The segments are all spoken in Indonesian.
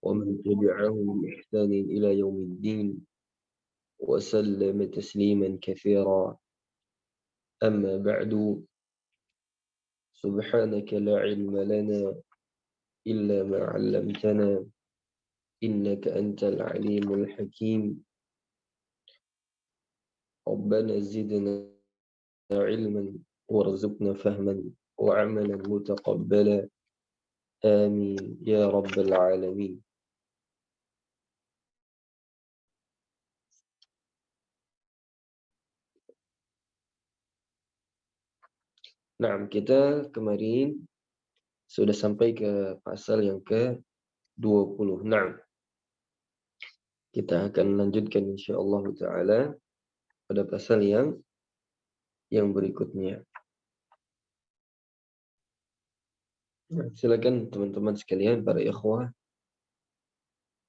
ومن تبعهم بإحسان إلى يوم الدين وسلم تسليما كثيرا. أما بعد، سبحانك لا علم لنا إلا ما علمتنا إنك أنت العليم الحكيم. ربنا زدنا علما وارزقنا فهما وعملا متقبلا، آمين يا رب العالمين. Nah, kita kemarin sudah sampai ke pasal yang ke-20. Nah, kita akan lanjutkan insyaallah taala pada pasal yang berikutnya. Nah, silakan teman-teman sekalian, para ikhwah,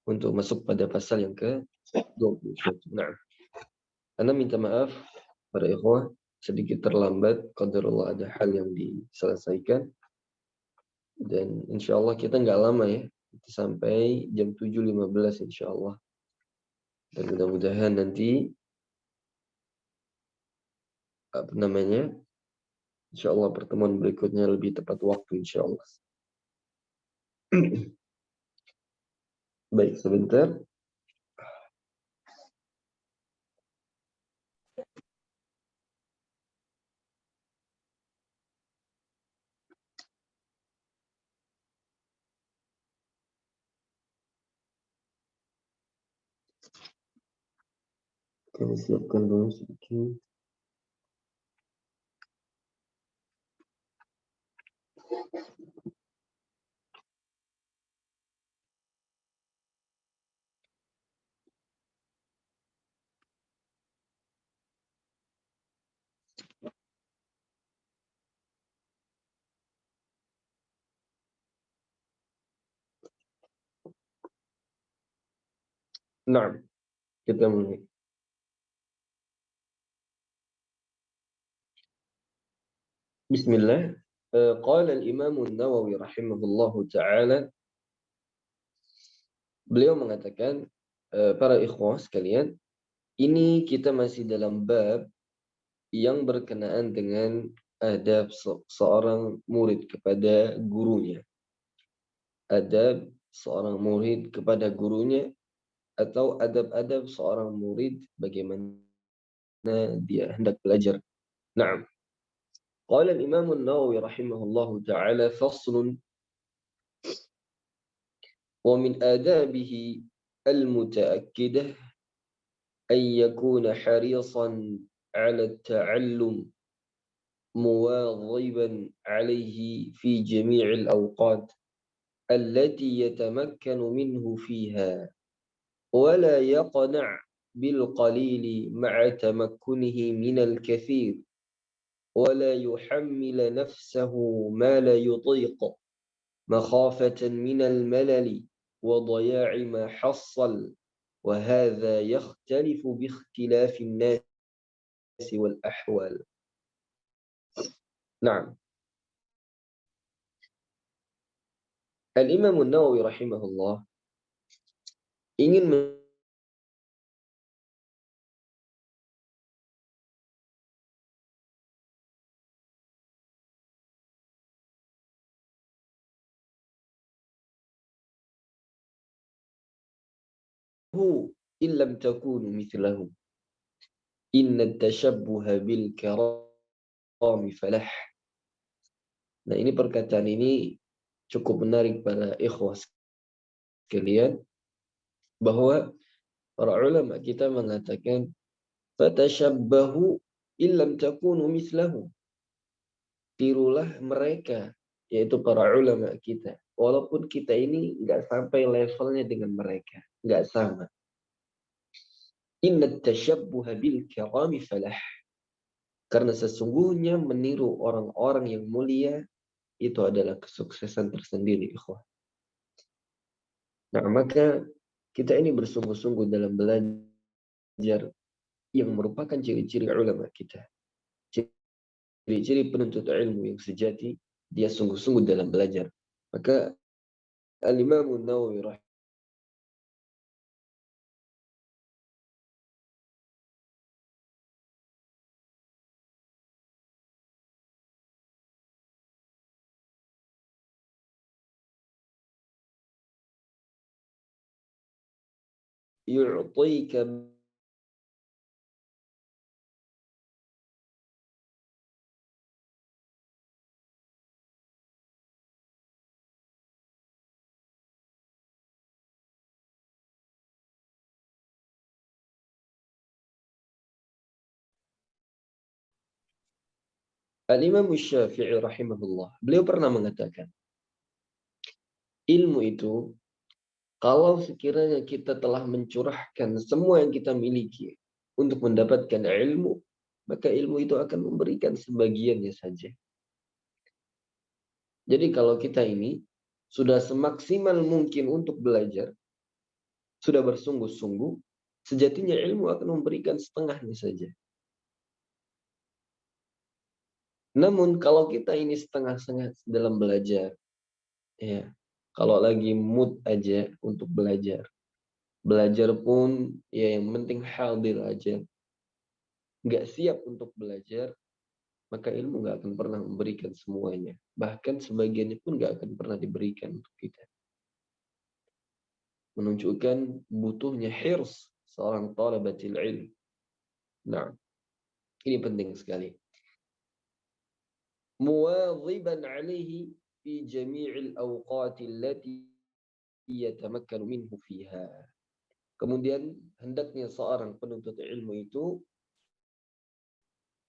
untuk masuk pada pasal yang ke-21. Nah, Anda minta maaf para ikhwah sedikit terlambat, qadarullah ada hal yang diselesaikan, dan insyaallah kita nggak lama ya, sampai jam 7.15 insyaallah. Dan mudah-mudahan nanti insyaallah pertemuan berikutnya lebih tepat waktu insyaallah. Baik, sebentar. Kami siapkan dulu sedikit. Nah, kita mulai. Bismillah. Qala al-Imam an-Nawawi rahimahullahu taala, beliau mengatakan, para ikhwah sekalian, ini kita masih dalam bab yang berkenaan dengan adab seorang murid kepada gurunya. Adab seorang murid kepada gurunya, atau adab-adab seorang murid bagaimana dia hendak belajar. Nah, qala al-Imam an-Nawawi rahimahullahu taala, faslun wa min adabihi al-muta'akkidah an yakuna harisan 'ala at-ta'allum مواظبا عليه في جميع الأوقات التي يتمكن منه فيها، ولا يقنع بالقليل مع تمكنه من الكثير، ولا يحمل نفسه ما لا يطيق مخافة من الملل وضياع ما حصل، وهذا يختلف باختلاف الناس والأحوال. نعم. Al-Imam An-Nawawi rahimahullah ingin illam takunu mithlahu inna tashabbuha bil kirami falah. Nah, ini perkataan ini cukup menarik para ikhwah sekalian, bahwa para ulama kita mengatakan fatashabbahu illam takunu mithlahu, tirulah mereka, yaitu para ulama kita, walaupun kita ini nggak sampai levelnya dengan mereka, nggak sama. Inna tashabbuha bil kirami falah, karena sesungguhnya meniru orang-orang yang mulia itu adalah kesuksesan tersendiri, ikhwah. Nah, maka kita ini bersungguh-sungguh dalam belajar yang merupakan ciri-ciri ulama kita. Ciri-ciri penuntut ilmu yang sejati, dia sungguh-sungguh dalam belajar. Maka Al-Imam An-Nawawi yu'tika Al-Imam Syafi'i rahimahullah. Beliau pernah mengatakan, ilmu itu kalau sekiranya kita telah mencurahkan semua yang kita miliki untuk mendapatkan ilmu, maka ilmu itu akan memberikan sebagiannya saja. Jadi kalau kita ini sudah semaksimal mungkin untuk belajar, sudah bersungguh-sungguh, sejatinya ilmu akan memberikan setengahnya saja. Namun kalau kita ini setengah-setengah dalam belajar, ya, kalau lagi mood aja untuk belajar, belajar pun ya yang penting hadir aja, nggak siap untuk belajar, maka ilmu nggak akan pernah memberikan semuanya. Bahkan sebagiannya pun nggak akan pernah diberikan untuk kita. Menunjukkan butuhnya hirs seorang talabatil ilm. Nah, ini penting sekali. Muwadhiban alaihi fi jami'il awqati allati yatamakkanu minhu fiha. Kemudian hendaknya seorang penuntut ilmu itu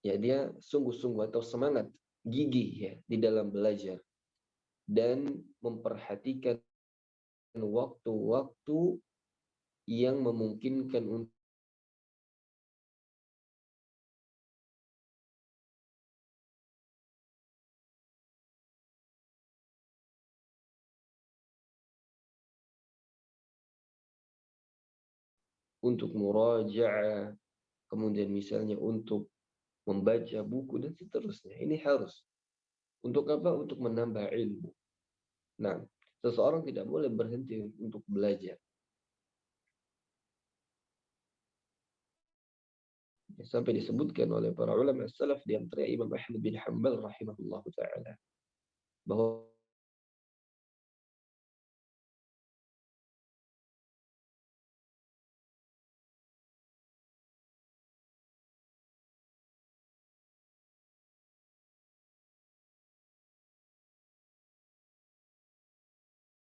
ya dia sungguh-sungguh atau semangat, gigih ya di dalam belajar dan memperhatikan waktu-waktu yang memungkinkan untuk murajaah, kemudian misalnya untuk membaca buku dan seterusnya. Ini harus. Untuk apa? Untuk menambah ilmu. Nah, seseorang tidak boleh berhenti untuk belajar. Sampai disebutkan oleh para ulama salaf di antara Imam Ahmad bin Hanbal rahimahullah taala bahwa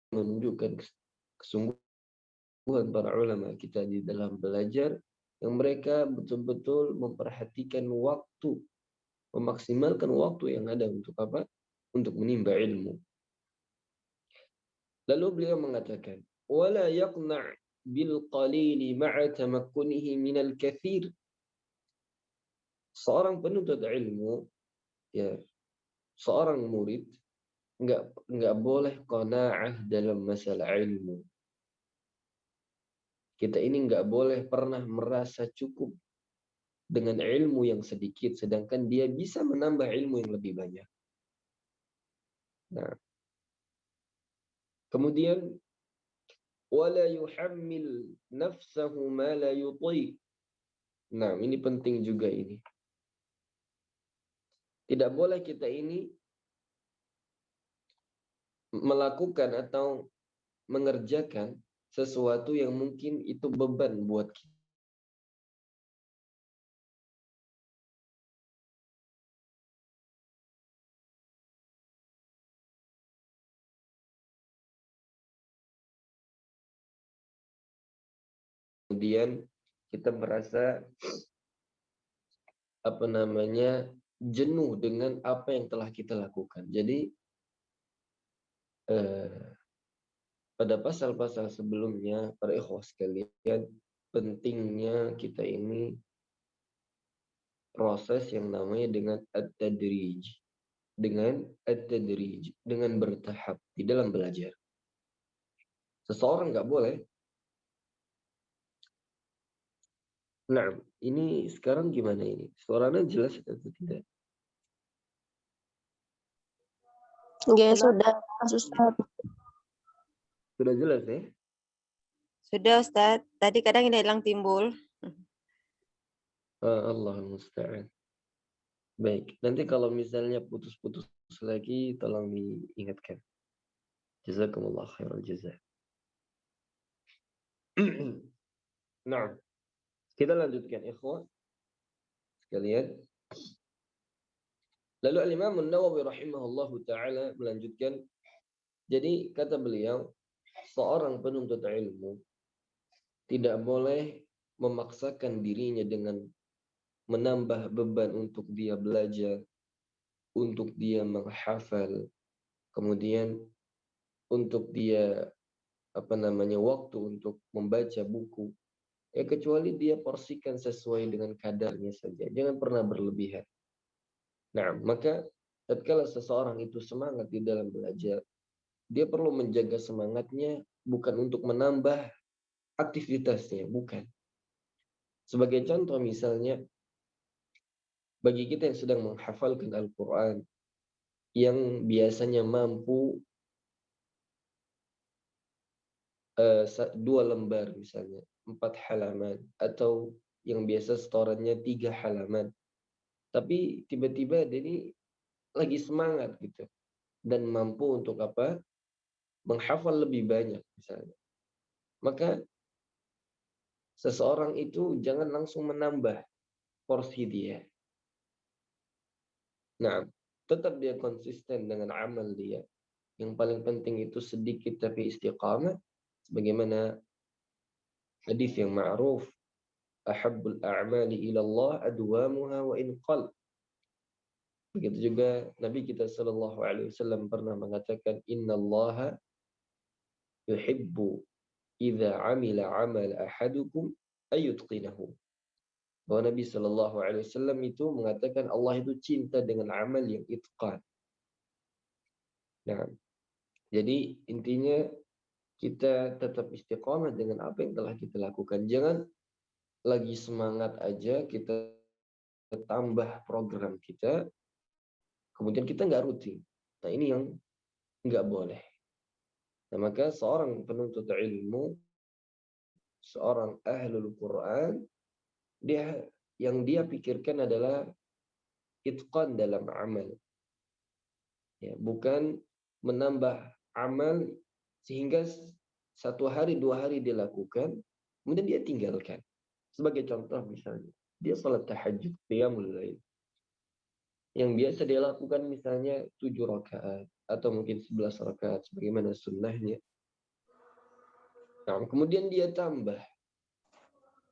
menunjukkan kesungguhan para ulama kita di dalam belajar yang mereka betul-betul memperhatikan waktu, memaksimalkan waktu yang ada untuk apa? Untuk menimba ilmu. Lalu beliau mengatakan, "Wala yaqna' bil qalili ma'a tamakkunihi minal katsir." Seorang penuntut ilmu, ya, seorang murid enggak boleh qanaah dalam masalah ilmu. Kita ini enggak boleh pernah merasa cukup dengan ilmu yang sedikit, sedangkan dia bisa menambah ilmu yang lebih banyak. Nah, kemudian wala yuhammil nafsahu ma la yuti. Nah, ini penting juga ini. Tidak boleh kita ini melakukan atau mengerjakan sesuatu yang mungkin itu beban buat kita. Kemudian kita merasa apa namanya jenuh dengan apa yang telah kita lakukan. Jadi pada pasal-pasal sebelumnya para ikhwah sekalian, pentingnya kita ini proses yang namanya dengan at-tadrij, dengan bertahap di dalam belajar. Seseorang nggak boleh. Nah, ini sekarang gimana ini? Suaranya jelas atau tidak? Ya, sudah, Ustaz. Sudah jelas ya? Sudah, Ustaz. Tadi kadang hilang timbul. Allah musta'an. Baik, nanti kalau misalnya putus-putus lagi, tolong diingatkan. Jazakumullah khairal jazak. Nah, kita lanjutkan ikhwah sekalian. Lalu Al-Imam An-Nawawi rahimahullahu taala melanjutkan, jadi kata beliau, seorang penuntut ilmu tidak boleh memaksakan dirinya dengan menambah beban untuk dia belajar, untuk dia menghafal, kemudian untuk dia waktu untuk membaca buku. Ya kecuali dia porsikan sesuai dengan kadarnya saja. Jangan pernah berlebihan. Nah, maka tatkala seseorang itu semangat di dalam belajar, dia perlu menjaga semangatnya bukan untuk menambah aktivitasnya, bukan. Sebagai contoh misalnya, bagi kita yang sedang menghafalkan Al-Quran, yang biasanya mampu 2 lembar misalnya, 4 halaman, atau yang biasa setorannya 3 halaman. Tapi tiba-tiba dia ini lagi semangat gitu dan mampu untuk menghafal lebih banyak misalnya. Maka seseorang itu jangan langsung menambah porsi dia. Nah, tetap dia konsisten dengan amal dia. Yang paling penting itu sedikit tapi istiqamah. Sebagaimana hadis yang ma'ruf, ahabbul a'mali ila Allah adwamuha wa in qal. Begitu juga Nabi kita sallallahu alaihi wasallam pernah mengatakan, innallaha yuhibbu idza amila amal ahadukum ayutqinahu. Bahwa Nabi sallallahu alaihi wasallam itu mengatakan Allah itu cinta dengan amal yang itqan. Nah, jadi intinya kita tetap istiqamah dengan apa yang telah kita lakukan. Jangan lagi semangat aja kita tambah program kita, kemudian kita nggak rutin. Nah, ini yang nggak boleh. Nah, maka seorang penuntut ilmu, seorang ahlul Quran, yang dia pikirkan adalah itqan dalam amal. Ya, bukan menambah amal sehingga 1 hari 2 hari dilakukan, kemudian dia tinggalkan. Sebagai contoh misalnya, dia salat tahajud, qiyamul lail. Yang biasa dia lakukan misalnya 7 rakaat atau mungkin 11 rakaat sebagaimana sunnahnya. Nah, kemudian dia tambah.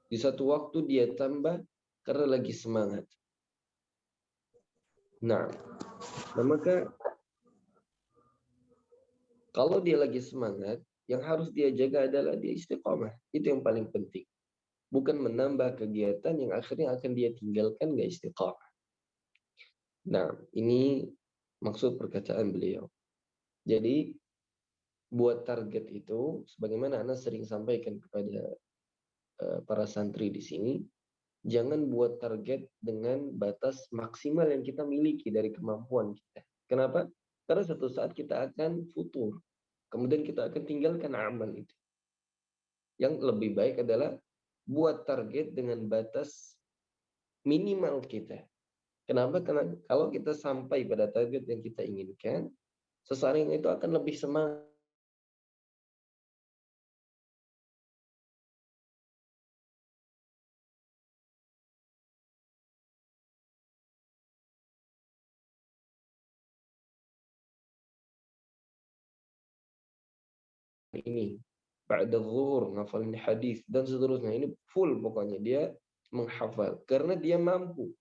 Di satu waktu dia tambah karena lagi semangat. Nah, maka kalau dia lagi semangat, yang harus dia jaga adalah dia istiqomah. Itu yang paling penting. Bukan menambah kegiatan yang akhirnya akan dia tinggalkan gak istiqomah. Nah, ini maksud perkataan beliau. Jadi, buat target itu, sebagaimana Anda sering sampaikan kepada para santri di sini, jangan buat target dengan batas maksimal yang kita miliki dari kemampuan kita. Kenapa? Karena suatu saat kita akan futur. Kemudian kita akan tinggalkan amal itu. Yang lebih baik adalah buat target dengan batas minimal kita. Kenapa? Karena kalau kita sampai pada target yang kita inginkan, seseorang itu akan lebih semangat. Ini ba'da zuhur ngafalin hadis dan seterusnya, ini full pokoknya dia menghafal karena dia mampu,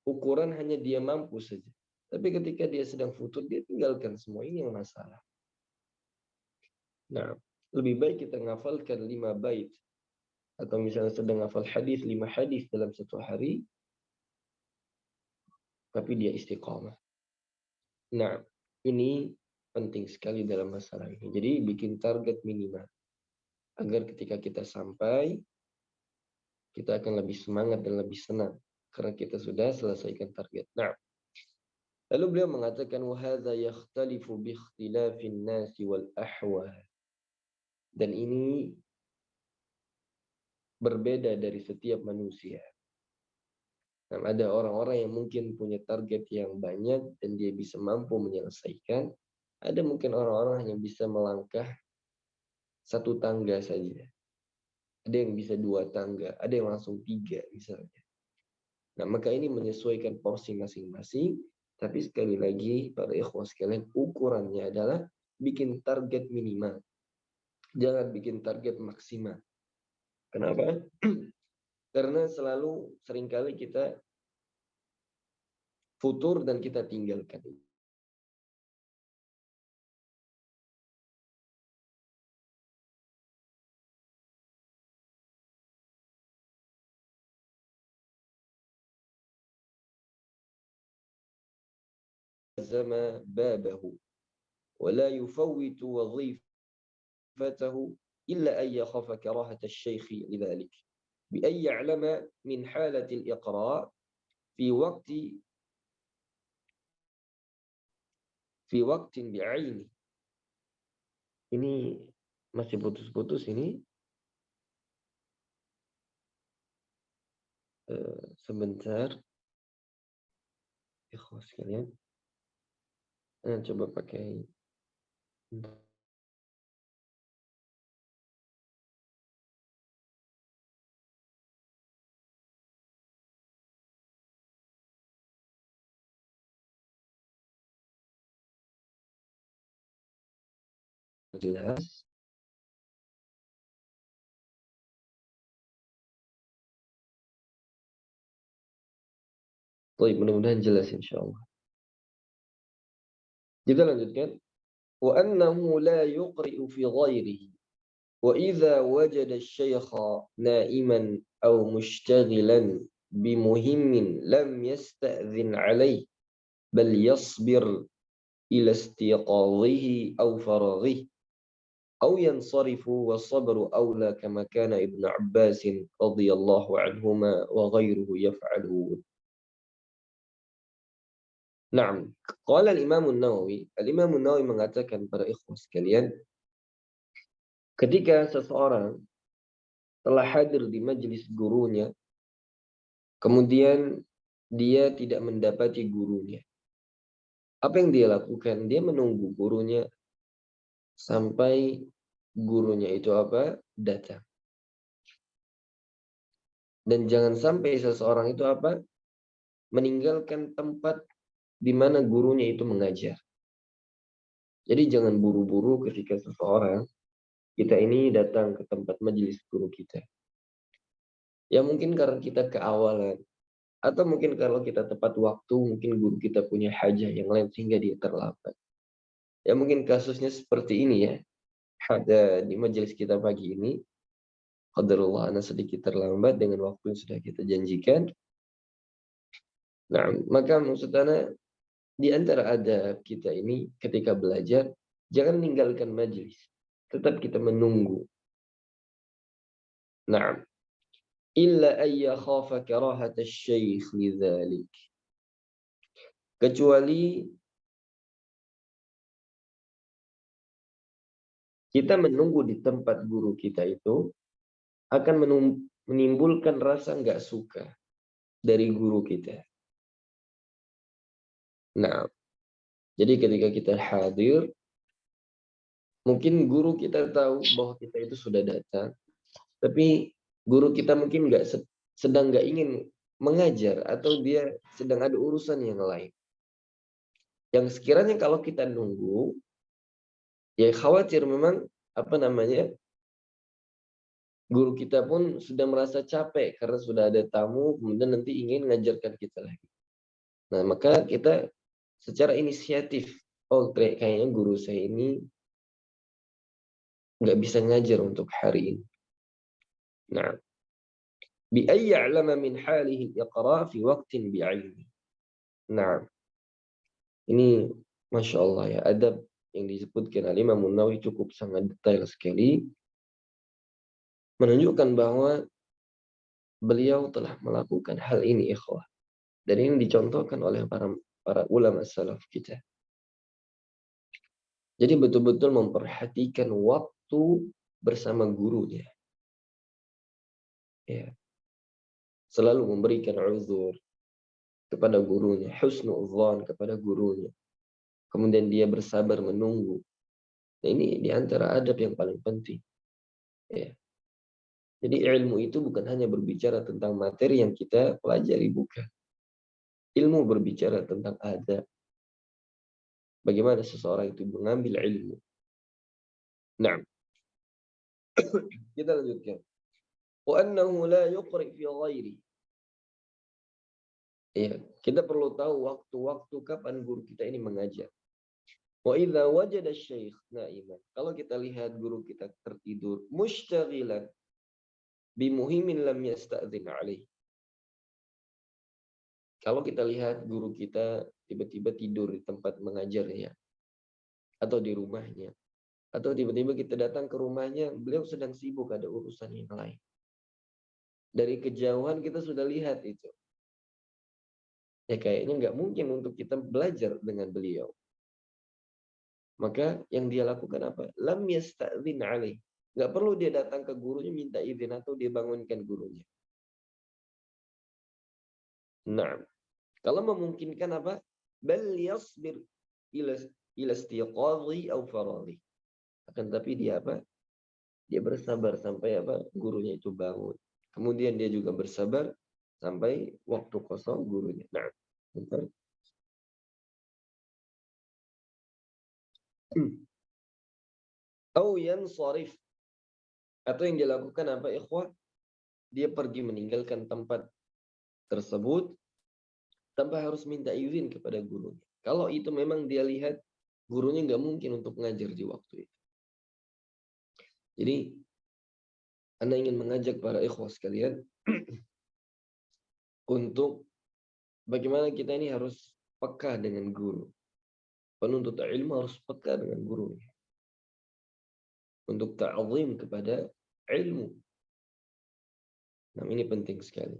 ukuran hanya dia mampu saja. Tapi ketika dia sedang futur dia tinggalkan semua, ini yang masalah. Nah, lebih baik kita ngafalkan 5 bait atau misalnya sedang ngafal hadis 5 hadis dalam 1 hari tapi dia istiqamah. Nah, ini penting sekali dalam masalah ini. Jadi bikin target minimal agar ketika kita sampai, kita akan lebih semangat dan lebih senang karena kita sudah selesaikan target. Nah, lalu beliau mengatakan wahadza yakhtalifu bi ikhtilafin nasi wal ahwal. Dan ini berbeda dari setiap manusia. Nah, ada orang-orang yang mungkin punya target yang banyak dan dia bisa mampu menyelesaikan. Ada mungkin orang-orang yang bisa melangkah 1 tangga saja. ada yang bisa 2 tangga, ada yang langsung 3 misalnya. Nah, maka ini menyesuaikan porsi masing-masing, tapi sekali lagi para ikhwah sekalian, ukurannya adalah bikin target minimal. Jangan bikin target maksimal. Kenapa? Karena seringkali kita futur dan kita tinggalkan. Zama babahu wa la yufawwitu wazifatahu illa an yakhafa karahata asy-syaikh lidzalik bi an ya'lama min halati al-iqra' fi waqtin bi'aini. Ini masih putus-putus ini. Sebentar. Ikhwas sekalian. Coba pakai jelas. Baik, mudah-mudahan jelas insyaallah. Kita lanjutkan. Wa annahu la yuqri'u fi ghairihi. Wa idza wajada asy-syaikha na'iman aw mushtaghilan bimuhimmin lam yasta'dhin 'alayhi bal yasbir ila istiqadhihi aw faraghihi aw yansarifu was-sabru awla kama kana Ibnu Abbas radhiyallahu anhuma wa ghairuhu yaf'alun. Naam, qala al-Imam an-Nawawi, al-Imam an-Nawawi mengatakan para ikhwah sekalian, ketika seseorang telah hadir di majelis gurunya, kemudian dia tidak mendapati gurunya. Apa yang dia lakukan? Dia menunggu gurunya sampai gurunya itu apa? Datang. Dan jangan sampai seseorang itu apa? Meninggalkan tempat di mana gurunya itu mengajar. Jadi jangan buru-buru ketika seseorang kita ini datang ke tempat majelis guru kita. Ya mungkin karena kita keawalan, atau mungkin kalau kita tepat waktu, mungkin guru kita punya hajah yang lain sehingga dia terlambat. Ya mungkin kasusnya seperti ini ya. Ada di majelis kita pagi ini, qadarullah ana sedikit terlambat dengan waktu yang sudah kita janjikan. Nah, maka maksud ana di antara adab kita ini ketika belajar, jangan meninggalkan majelis. Tetap kita menunggu. Nah, illa ayya khafa karahata asy-syaikh lidzalik. Kecuali kita menunggu di tempat guru kita itu akan menimbulkan rasa nggak suka dari guru kita. Nah, jadi ketika kita hadir, mungkin guru kita tahu bahwa kita itu sudah datang, tapi guru kita mungkin sedang nggak ingin mengajar atau dia sedang ada urusan yang lain. Yang sekiranya kalau kita nunggu, ya khawatir memang guru kita pun sudah merasa capek karena sudah ada tamu, kemudian nanti ingin mengajarkan kita lagi. Nah, maka kita secara inisiatif, oh kayaknya guru saya ini nggak bisa ngajar untuk hari ini. Nah, bi ayya'lama min halihi iqra fi waqtin bi'aini. Nah, ini Masya Allah ya, adab yang disebutkan oleh Imam Nawawi cukup sangat detail sekali, menunjukkan bahwa beliau telah melakukan hal ini ikhwah. Dan ini dicontohkan oleh para ulama salaf kita. Jadi betul-betul memperhatikan waktu bersama gurunya. Ya. Selalu memberikan uzur kepada gurunya, husnudzan kepada gurunya. Kemudian dia bersabar menunggu. Nah, ini di antara adab yang paling penting. Ya. Jadi ilmu itu bukan hanya berbicara tentang materi yang kita pelajari, bukan. Ilmu berbicara tentang adab. Bagaimana seseorang itu mengambil ilmu. Nah, kita lanjutkan. Wa annahu la yuqri fi ghairi. Ya, kita perlu tahu waktu-waktu kapan guru kita ini mengajar. Wa idza wajada asy-syaikh na'iman. Kalau kita lihat guru kita tertidur, mushtaghilan bimuhimin lam yasta'dzin alaih. Kalau kita lihat guru kita tiba-tiba tidur di tempat mengajarnya atau di rumahnya, atau tiba-tiba kita datang ke rumahnya, beliau sedang sibuk ada urusan yang lain. Dari kejauhan kita sudah lihat itu. Ya kayaknya nggak mungkin untuk kita belajar dengan beliau. Maka yang dia lakukan apa? Lam yasta'dzin alaih. Nggak perlu dia datang ke gurunya minta izin atau dia bangunkan gurunya. Nah, kalau memungkinkan apa? Bal yasbir ila istiqadhi au faradhi. Akan tapi dia apa? Dia bersabar sampai apa? Gurunya itu bangun. Kemudian dia juga bersabar sampai waktu kosong gurunya. Nah, bentar. Au yansarif. Atau yang dilakukan apa ikhwah? Dia pergi meninggalkan tempat tersebut tanpa harus minta izin kepada gurunya. Kalau itu memang dia lihat gurunya nggak mungkin untuk mengajar di waktu itu. Jadi, Anda ingin mengajak para ikhwah sekalian untuk bagaimana kita ini harus peka dengan guru. Penuntut ilmu harus peka dengan gurunya. Untuk ta'zim kepada ilmu. Nah, ini penting sekali.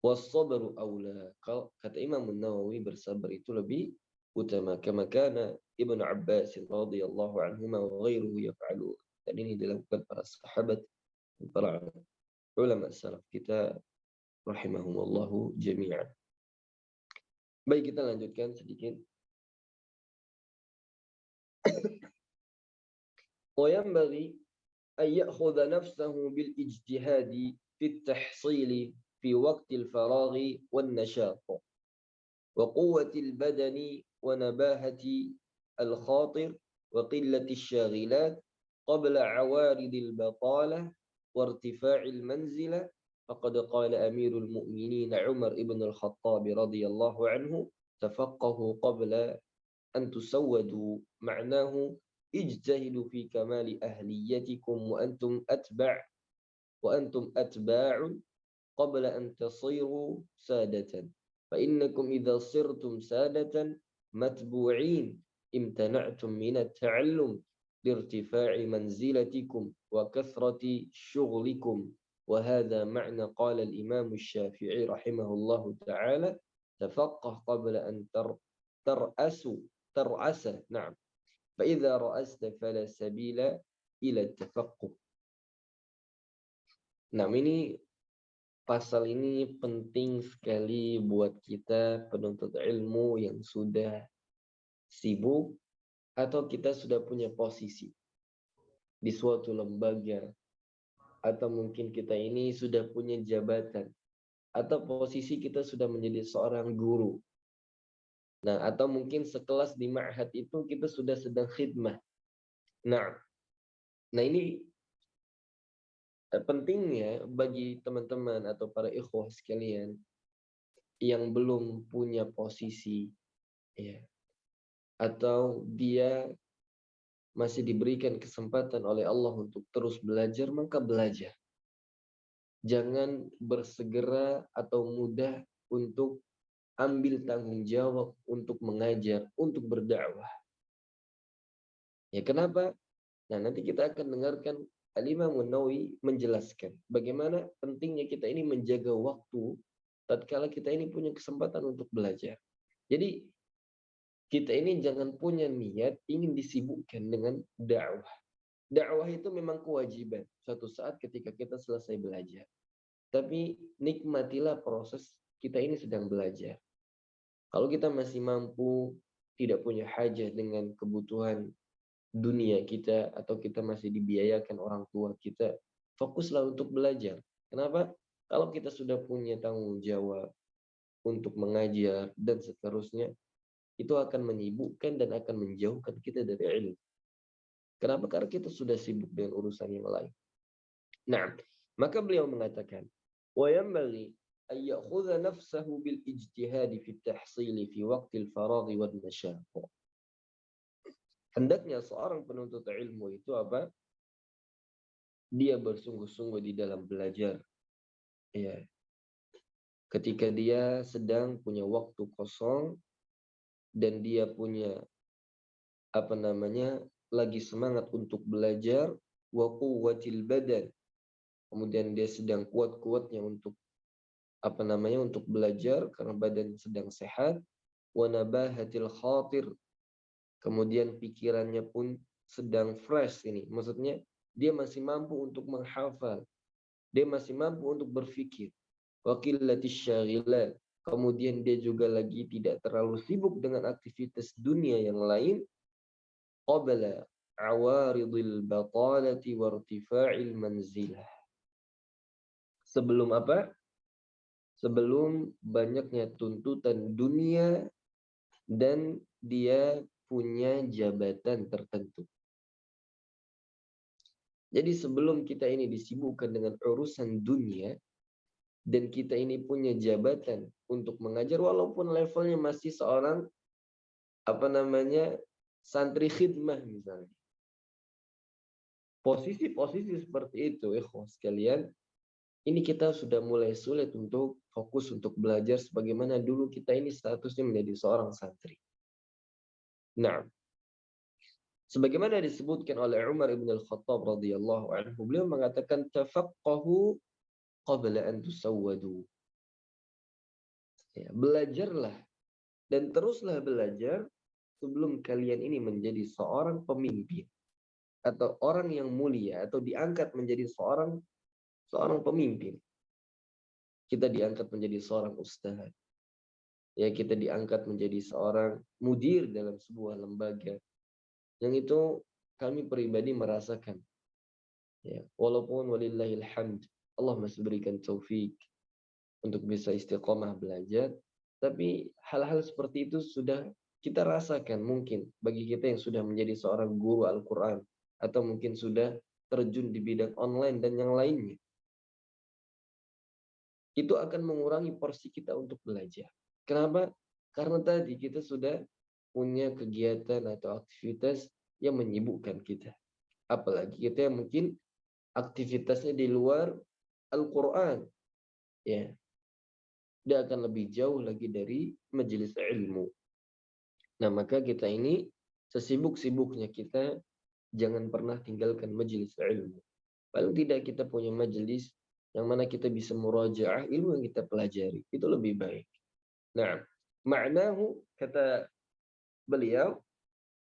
Was-sabru aula. Kata Imam Nawawi, bersabar itu lebih utama. Kama kana Ibnu Abbas radhiyallahu anhuma wa ghairuhu yaf'alu. Dan ini dilakukan para sahabat, para ulama salaf kita rahimahumullahu jami'an. Baik, kita lanjutkan sedikit. وينبغي أن يأخذ نفسه بالاجتهاد في التحصيل في وقت الفراغ والنشاط وقوة البدن ونباهة الخاطر وقلة الشاغلات قبل عوارض البطالة وارتفاع المنزلة. فقد قال أمير المؤمنين عمر بن الخطاب رضي الله عنه: تفقهوا قبل أن تسودوا. معناه اجتهدوا في كمال أهليتكم وأنتم أتباع قبل أن تصيروا سادة، فإنكم إذا صرتم سادة متبوعين امتنعتم من التعلم لارتفاع منزلتكم وكثرة شغلكم. وهذا معنى قال الإمام الشافعي رحمه الله تعالى: تفقه قبل أن ترأس. نعم. فإذا رأست فلا سبيل إلى التفقه. Nah, ini pasal ini penting sekali buat kita penuntut ilmu yang sudah sibuk atau kita sudah punya posisi di suatu lembaga, atau mungkin kita ini sudah punya jabatan, atau posisi kita sudah menjadi seorang guru. Nah, atau mungkin sekelas di ma'had itu kita sudah sedang khidmah. Nah ini pentingnya bagi teman-teman atau para ikhwah sekalian yang belum punya posisi, ya, atau dia masih diberikan kesempatan oleh Allah untuk terus belajar, maka belajar. Jangan bersegera atau mudah untuk ambil tanggung jawab untuk mengajar, untuk berdakwah. Ya, kenapa? Nah, nanti kita akan dengarkan Al-Imam Nawawi menjelaskan bagaimana pentingnya kita ini menjaga waktu tatkala kita ini punya kesempatan untuk belajar. Jadi, kita ini jangan punya niat ingin disibukkan dengan dakwah. Dakwah itu memang kewajiban suatu saat ketika kita selesai belajar. Tapi nikmatilah proses kita ini sedang belajar. Kalau kita masih mampu, tidak punya hajat dengan kebutuhan dunia kita, atau kita masih dibiayakan orang tua kita, fokuslah untuk belajar. Kenapa? Kalau kita sudah punya tanggung jawab untuk mengajar dan seterusnya, itu akan menyibukkan dan akan menjauhkan kita dari ilmu. Kenapa? Karena kita sudah sibuk dengan urusan yang lain. Nah, maka beliau mengatakan, وَيَنْبَغِي أَنْ يَأْخُذَ نَفْسَهُ بِالْإِجْتِهَادِ فِي التَّحْصِيلِ فِي وَقْتِ الْفَرَاغِ وَالنَّشَاطِ. Hendaknya seorang penuntut ilmu itu apa? Dia bersungguh-sungguh di dalam belajar. Ya. Ketika dia sedang punya waktu kosong dan dia punya lagi semangat untuk belajar, wa quwwatil badan. Kemudian dia sedang kuat-kuatnya untuk untuk belajar karena badan sedang sehat, wa nabahatil khatir. Kemudian pikirannya pun sedang fresh ini. Maksudnya dia masih mampu untuk menghafal. Dia masih mampu untuk berpikir. Wa qillatis syaghilat. Kemudian dia juga lagi tidak terlalu sibuk dengan aktivitas dunia yang lain. Qabla awaridil batalati wartifa'il manzilah. Sebelum apa? Sebelum banyaknya tuntutan dunia dan dia punya jabatan tertentu. Jadi sebelum kita ini disibukkan dengan urusan dunia dan kita ini punya jabatan untuk mengajar walaupun levelnya masih seorang santri khidmah misalnya. Posisi-posisi seperti itu, ikhwan sekalian, ini kita sudah mulai sulit untuk fokus untuk belajar sebagaimana dulu kita ini statusnya menjadi seorang santri. Nah, sebagaimana disebutkan oleh Umar ibn al-Khattab radhiyallahu anhu, beliau mengatakan tafaqqahu qabla an tusawwadu. Ya, belajarlah dan teruslah belajar sebelum kalian ini menjadi seorang pemimpin atau orang yang mulia atau diangkat menjadi seorang pemimpin. Kita diangkat menjadi seorang ustaz. Ya, kita diangkat menjadi seorang mudir dalam sebuah lembaga. Yang itu kami pribadi merasakan. Ya, walaupun walillahil hamd, Allah masih berikan taufik untuk bisa istiqomah belajar, tapi hal-hal seperti itu sudah kita rasakan mungkin bagi kita yang sudah menjadi seorang guru Al-Quran atau mungkin sudah terjun di bidang online dan yang lainnya. Itu akan mengurangi porsi kita untuk belajar. Kenapa? Karena tadi kita sudah punya kegiatan atau aktivitas yang menyibukkan kita. Apalagi kita yang mungkin aktivitasnya di luar Al-Quran. Ya. Dia akan lebih jauh lagi dari majelis ilmu. Nah, maka kita ini sesibuk-sibuknya kita jangan pernah tinggalkan majelis ilmu. Paling tidak kita punya majelis yang mana kita bisa murajaah ilmu yang kita pelajari. Itu lebih baik. Nah, maknahu kata beliau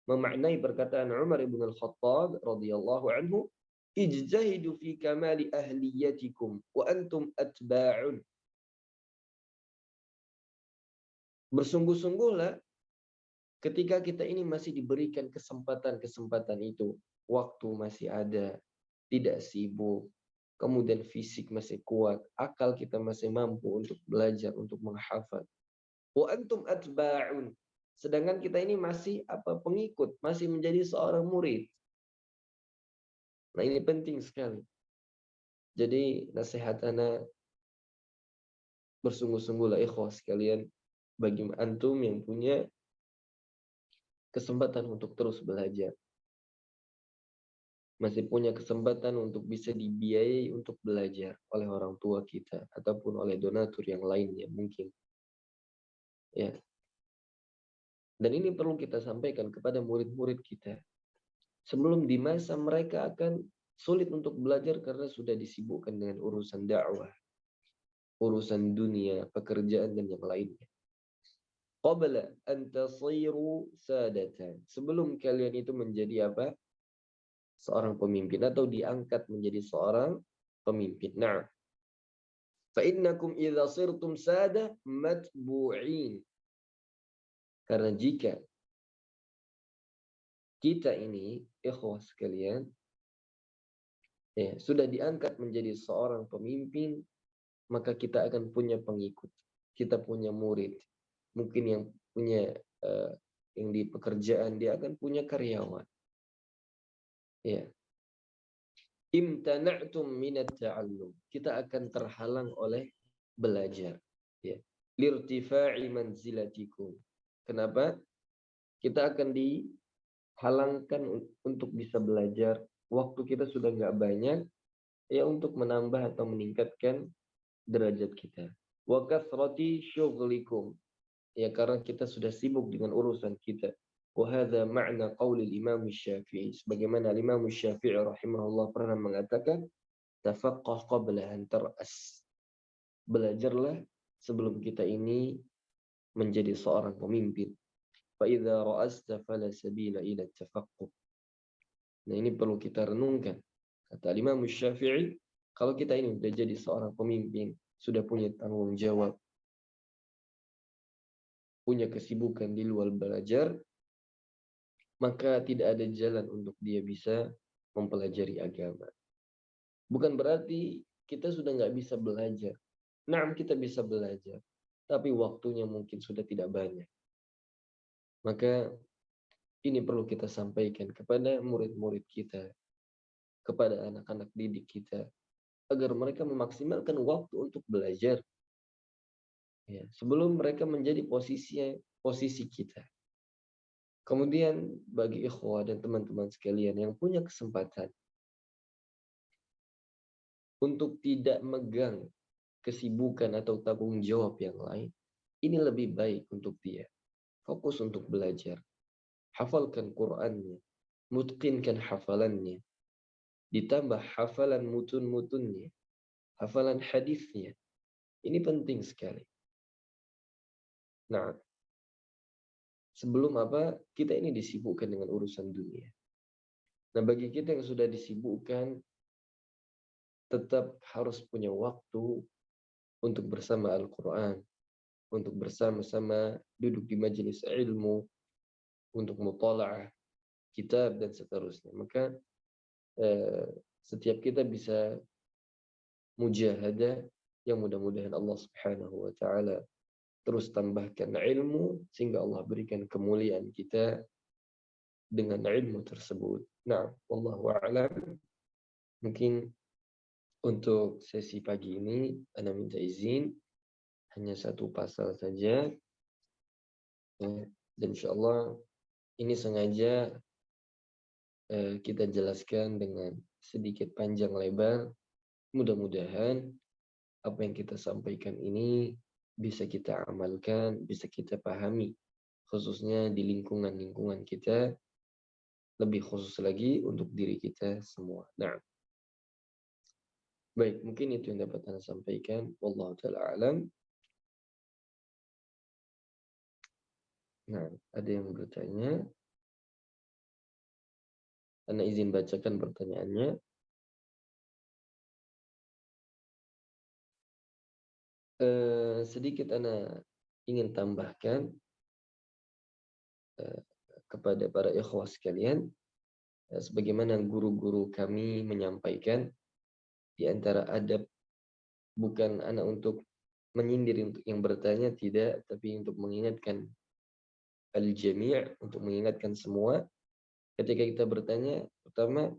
memaknai perkataan Umar ibn al-Khattab radhiyallahu anhu, ijtahidu fi kamali ahliyatikum wa antum atba'un. Bersungguh-sungguhlah ketika kita ini masih diberikan kesempatan-kesempatan itu, waktu masih ada, tidak sibuk, kemudian fisik masih kuat, akal kita masih mampu untuk belajar, untuk menghafal. Wa antum atba'un. Sedangkan kita ini masih pengikut, masih menjadi seorang murid. Nah, ini penting sekali. Jadi nasihat ana bersungguh-sungguhlah ikhwah sekalian bagi antum yang punya kesempatan untuk terus belajar. Masih punya kesempatan untuk bisa dibiayai untuk belajar oleh orang tua kita ataupun oleh donatur yang lainnya mungkin. Ya. Dan ini perlu kita sampaikan kepada murid-murid kita. Sebelum di masa mereka akan sulit untuk belajar karena sudah disibukkan dengan urusan dakwah, urusan dunia, pekerjaan dan yang lainnya. Qabla an tasiru sadatan. Sebelum kalian itu menjadi seorang pemimpin atau diangkat menjadi seorang pemimpin. Nah, fa innakum idza sirtum sada matbu'in. Karena jika kita ini, ikhwah sekalian, Ya, sudah diangkat menjadi seorang pemimpin, maka kita akan punya pengikut. Kita punya murid. Mungkin yang punya yang di pekerjaan dia akan punya karyawan. Ya. Imtana'tum minat ta'allum. Kita akan terhalang oleh belajar. Ya. Lirtifa'i manzilatikum. Kenapa? Kita akan dihalangkan untuk bisa belajar. Waktu kita sudah nggak banyak, ya untuk menambah atau meningkatkan derajat kita. Wa kathrati syughlikum. Ya karena kita sudah sibuk dengan urusan kita. Wa hadza ma'na qauli Imam Syafi'i. Sebagaimana Imam Syafi'i rahimahullah pernah mengatakan, tafaqqah qabla an tar'as. Belajarlah sebelum kita ini menjadi seorang pemimpin. Fa idza ra'asta fala sabila ila tafaqquh. Nah, ini perlu kita renungkan. Kata Imam Syafi'i, kalau kita ini sudah jadi seorang pemimpin, sudah punya tanggung jawab, punya kesibukan di luar belajar, maka tidak ada jalan untuk dia bisa mempelajari agama. Bukan berarti kita sudah nggak bisa belajar. Nah, kita bisa belajar, tapi waktunya mungkin sudah tidak banyak. Maka ini perlu kita sampaikan kepada murid-murid kita, kepada anak-anak didik kita, agar mereka memaksimalkan waktu untuk belajar. Ya, sebelum mereka menjadi posisi kita. Kemudian bagi ikhwah dan teman-teman sekalian yang punya kesempatan untuk tidak megang kesibukan atau tanggung jawab yang lain, ini lebih baik untuk dia. Fokus untuk belajar. Hafalkan Qur'annya, mutqinkan hafalannya, ditambah hafalan mutun-mutunnya, hafalan hadisnya. Ini penting sekali. Nah, sebelum kita ini disibukkan dengan urusan dunia. Nah, bagi kita yang sudah disibukkan, tetap harus punya waktu untuk bersama Al-Quran, untuk bersama-sama duduk di majelis ilmu, untuk mutalaah kitab dan seterusnya. Maka setiap kita bisa mujahadah, yang mudah-mudahan Allah Subhanahu wa taala terus tambahkan ilmu sehingga Allah berikan kemuliaan kita dengan ilmu tersebut. Nah, wallahu a'lam. Mungkin untuk sesi pagi ini Ana minta izin hanya satu pasal saja. Ya, dan insyaallah ini sengaja kita jelaskan dengan sedikit panjang lebar. Mudah-mudahan apa yang kita sampaikan ini bisa kita amalkan, bisa kita pahami, khususnya di lingkungan-lingkungan kita, lebih khusus lagi untuk diri kita semua. Nah, baik, mungkin itu yang dapat Anda sampaikan. Wallahu ta'ala alam. Nah, ada yang bertanya. Anda izin bacakan pertanyaannya. Sedikit Anda ingin tambahkan kepada para ikhwah sekalian, sebagaimana guru-guru kami menyampaikan, di antara adab, bukan anak untuk menyindir untuk yang bertanya, tidak, tapi untuk mengingatkan al-jami', untuk mengingatkan semua. Ketika kita bertanya, pertama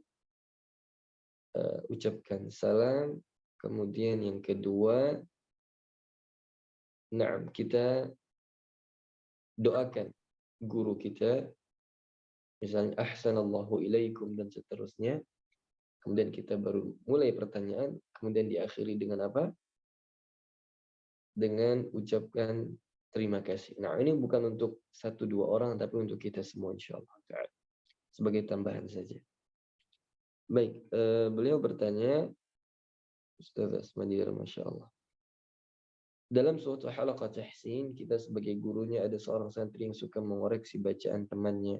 ucapkan salam, kemudian yang kedua, kita doakan guru kita, misalnya ahsanallahu ilaikum dan seterusnya. Kemudian kita baru mulai pertanyaan, kemudian diakhiri dengan apa? Dengan ucapkan terima kasih. Nah, ini bukan untuk 1-2 orang, tapi untuk kita semua insyaallah. Sebagai tambahan saja. Baik, beliau bertanya, Ustaz Asmadir, Masya Allah. Dalam suatu halaqah tahsin, kita sebagai gurunya ada seorang santri yang suka mengoreksi bacaan temannya.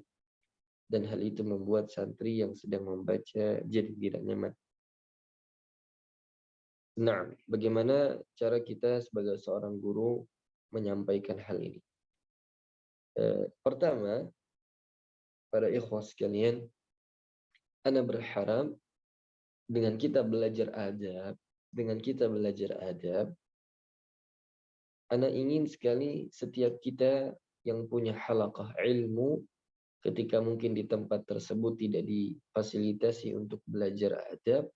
Dan hal itu membuat santri yang sedang membaca jadi tidak nyaman. Nah, bagaimana cara kita sebagai seorang guru menyampaikan hal ini? Pertama, para ikhwah sekalian, Ana berharap dengan kita belajar adab, ana ingin sekali setiap kita yang punya halaqah ilmu ketika mungkin di tempat tersebut tidak difasilitasi untuk belajar adab,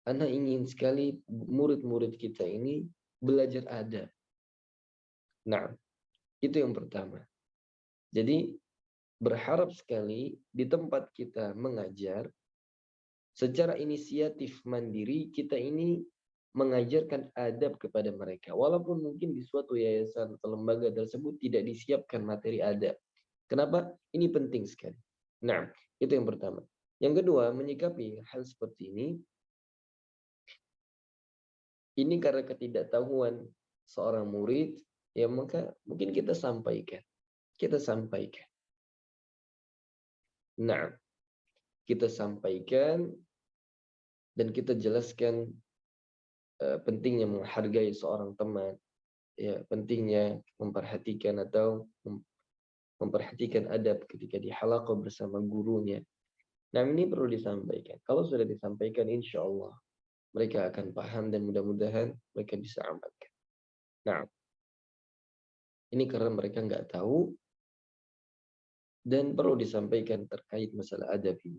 ana ingin sekali murid-murid kita ini belajar adab. Nah, itu yang pertama. Jadi berharap sekali di tempat kita mengajar, secara inisiatif mandiri kita ini mengajarkan adab kepada mereka. Walaupun mungkin di suatu yayasan atau lembaga tersebut tidak disiapkan materi adab. Kenapa? Ini penting sekali. Nah, itu yang pertama. Yang kedua, menyikapi hal seperti ini karena ketidaktahuan seorang murid, ya maka mungkin kita sampaikan. Nah, kita sampaikan dan kita jelaskan pentingnya menghargai seorang teman, ya pentingnya memperhatikan atau memperhatikan adab ketika di halaqah bersama gurunya. Nah, ini perlu disampaikan. Kalau sudah disampaikan, insya Allah mereka akan paham dan mudah-mudahan mereka bisa amalkan. Nah, ini karena mereka nggak tahu dan perlu disampaikan terkait masalah adab ini.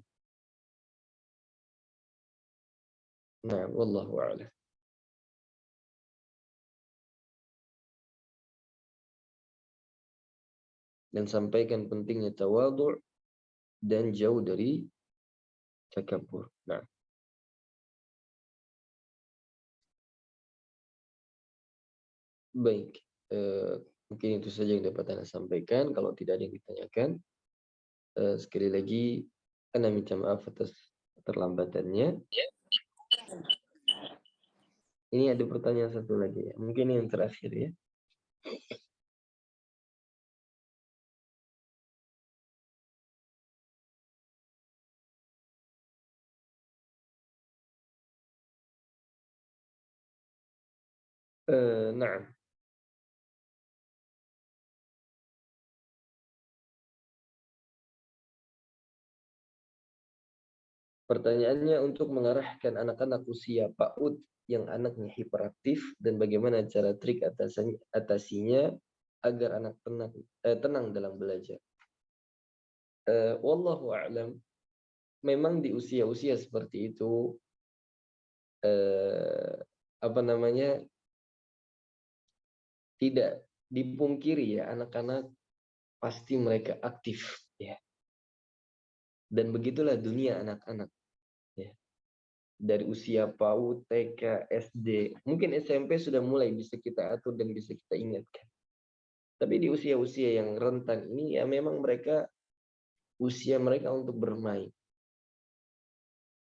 Nah, wallahu a'lam. Dan sampaikan pentingnya tawadhu' dan jauh dari takabur. Nah, baik. Mungkin itu saja yang dapat Anda sampaikan. Kalau tidak ada yang ditanyakan, sekali lagi Anda minta maaf atas keterlambatannya. Ini ada pertanyaan satu lagi ya. Mungkin yang terakhir ya. Nah, pertanyaannya untuk mengarahkan anak-anak usia PAUD yang anaknya hiperaktif dan bagaimana cara trik atasinya agar anak tenang dalam belajar. Wallahu a'lam. Memang di usia-usia seperti itu tidak dipungkiri ya, anak-anak pasti mereka aktif ya. Dan begitulah dunia anak-anak ya. Dari usia PAUD, TK, SD, mungkin SMP sudah mulai bisa kita atur dan bisa kita ingatkan. Tapi di usia-usia yang rentan ini ya memang usia mereka untuk bermain.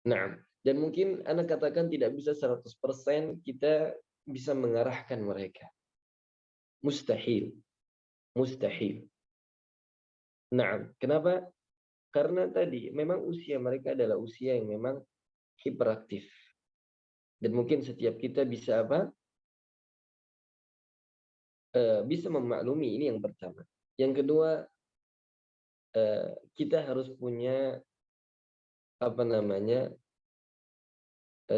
Nah, dan mungkin Anda katakan tidak bisa 100% kita bisa mengarahkan mereka. Mustahil. Nah, kenapa? Karena tadi memang usia mereka adalah usia yang memang hiperaktif. Dan mungkin setiap kita bisa bisa memaklumi, ini yang pertama. Yang kedua, kita harus punya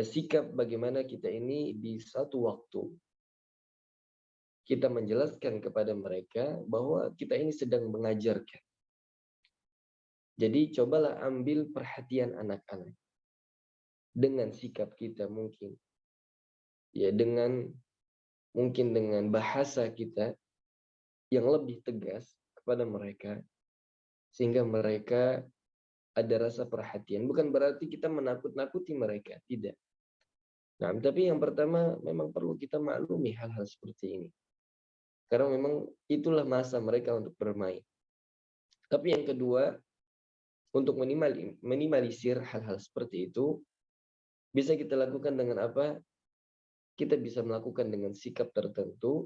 sikap bagaimana kita ini di satu waktu kita menjelaskan kepada mereka bahwa kita ini sedang mengajarkan. Jadi cobalah ambil perhatian anak-anak dengan sikap kita mungkin. Ya mungkin dengan bahasa kita yang lebih tegas kepada mereka sehingga mereka ada rasa perhatian. Bukan berarti kita menakut-nakuti mereka, tidak. Nah, tapi yang pertama memang perlu kita maklumi hal-hal seperti ini. Karena memang itulah masa mereka untuk bermain. Tapi yang kedua, untuk minimalisir hal-hal seperti itu, bisa kita lakukan dengan apa? Kita bisa melakukan dengan sikap tertentu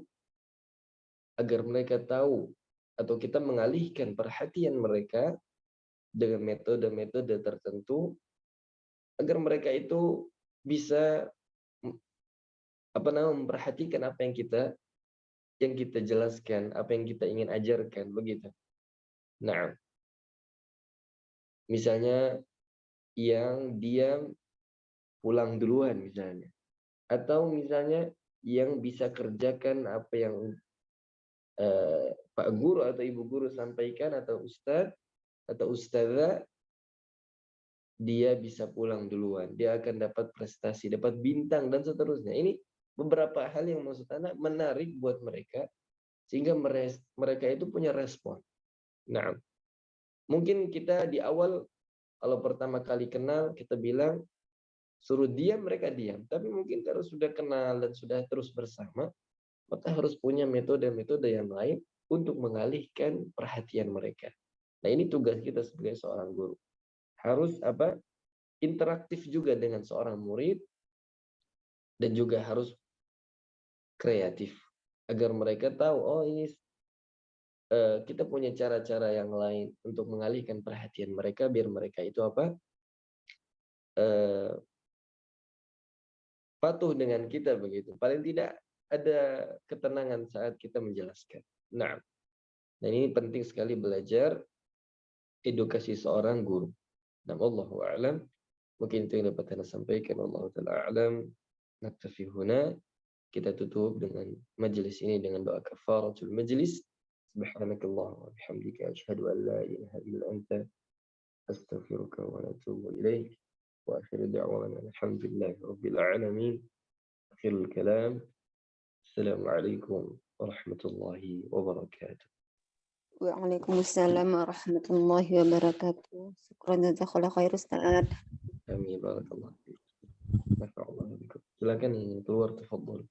agar mereka tahu atau kita mengalihkan perhatian mereka dengan metode-metode tertentu agar mereka itu bisa memperhatikan apa yang kita jelaskan, apa yang kita ingin ajarkan, begitu. Nah, misalnya yang diam pulang duluan misalnya. Atau misalnya yang bisa kerjakan apa yang Pak Guru atau Ibu Guru sampaikan atau Ustadz atau Ustazah, dia bisa pulang duluan. Dia akan dapat prestasi, dapat bintang, dan seterusnya. Ini beberapa hal yang maksud anak menarik buat mereka, sehingga mereka itu punya respon. Nah, mungkin kita di awal, kalau pertama kali kenal, kita bilang, suruh diam, mereka diam. Tapi mungkin kalau sudah kenal dan sudah terus bersama, maka harus punya metode-metode yang lain untuk mengalihkan perhatian mereka. Nah, ini tugas kita sebagai seorang guru. Harus interaktif juga dengan seorang murid, dan juga harus kreatif agar mereka tahu, oh ini kita punya cara-cara yang lain untuk mengalihkan perhatian mereka biar mereka itu patuh dengan kita begitu. Paling tidak ada ketenangan saat kita menjelaskan. Nah, dan ini penting sekali belajar edukasi seorang guru. Dan wallahu a'lam. Mungkin itu yang dapat saya sampaikan. Wallahu ta'ala a'lam. Naktafi huna. Kita tutup dengan majelis ini dengan doa kafaratul majlis. Subhanakallah wa bihamdika asyhadu an la ilaha illa anta astaghfiruka wa atubu ilaik. Wa akhiru da'wana alhamdulillahi rabbil alamin. Akhirul kalam. Assalamualaikum warahmatullahi wabarakatuh. Waalaikumsalam warahmatullahi wabarakatuh. Syukran jazakallahu khair Ustaz. Amin barakallahu fiik. Nafa'allahu bikum. Silakan yang keluar, tafadhol.